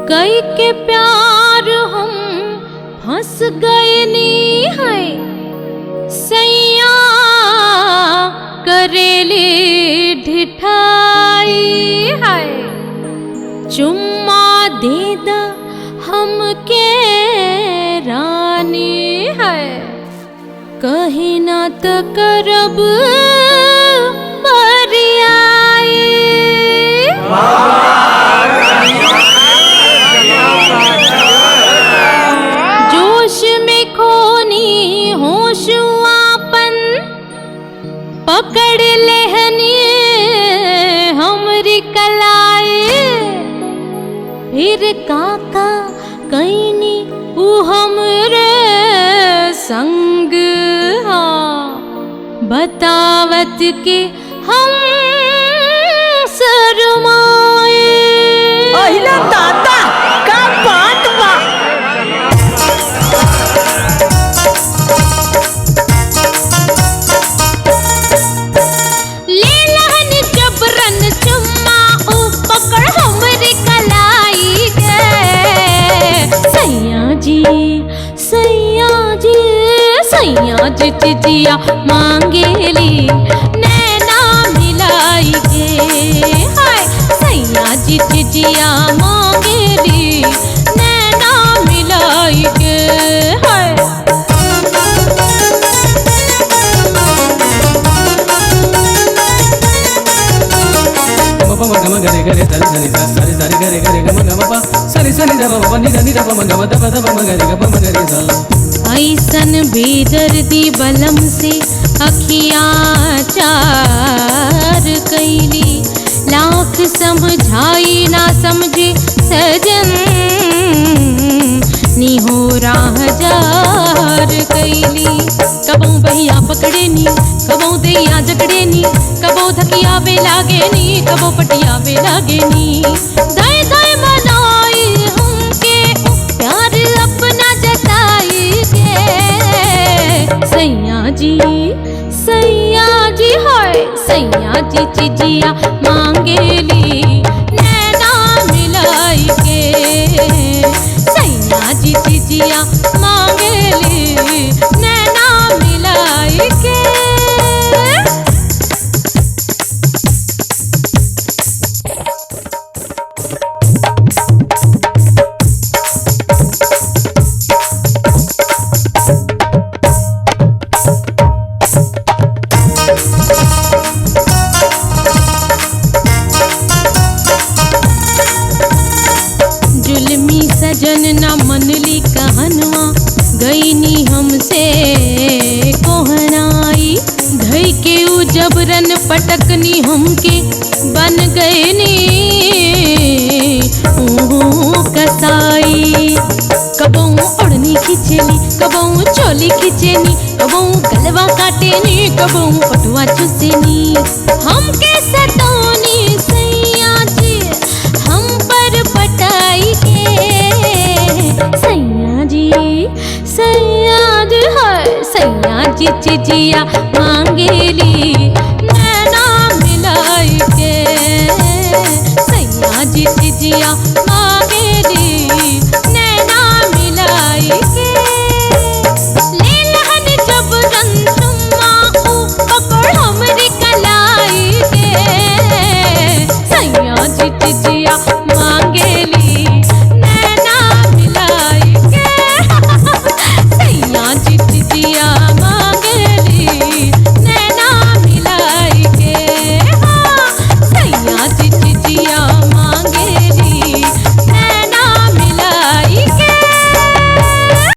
कई के प्यार हम फंस गए नी है सैया करेली ढिठाई है। चुम्मा दे दा हमके रानी है कहीं ना त करब बरियाई। जोश में खोनी होश आपन पकड़ लेहनी हमरी कलाई। फिर काका कैनी उ हमरे संग बतावत के हम शरमाए। अहिला दादा का बात बा। ले लहन जबरन चुम्मा उ पकड़ हमरे कलाई गे। सैया जी सैया जी सैया जी चिजिया मांगेली नैना मिलाई के। हाय सैया जी चिजिया मांगेली नैना मिलाई के। हाय गम गरे गरे सरि सरि सरि सरि गरे गरे गम गम पा सरि सरि ध प नि ध नि ध प म गम ध प ध प म गरे ग प म गरे सा। ऐसन बेदर्दी बलम से अखियाँ चार कैली लाख समझाई ना समझे सजन निहोरा हजार कैली। कबो बहिया पकड़े नी कबो दैया जकड़े नी कबो धकिया वे लागे नी कबो पटिया वे लागे नी। दाए दाए मनाई हमके प्यार अपना जताई के। सैया जी हाय सैया जी चिजिया मांगेली नैना मिलाई के। सैया जी चिजिया मांगेली नैना मिलाई के। जुल्मी सजन न मनली कहनवा गईनी हमसे कोहनाई। धई के उ जबरन पटकनी हमके बन गए नी कसाई। कबो ओढ़नी खिंचेली कबो चोली खिंचेनी कबो गलवा काटेनी कबो पटुआ चुसेनी। हमके सतौनी सैया जी हम पर पटाई के। सैया जी हाय सैया जी चिजिया मांगेली नैना मिलाई के। सैया जी चिजिया मांगेली नैना मिलाई के। ले लहन जबरन चुम्मा उ पकड़ हमरी कलाई के। सैया जी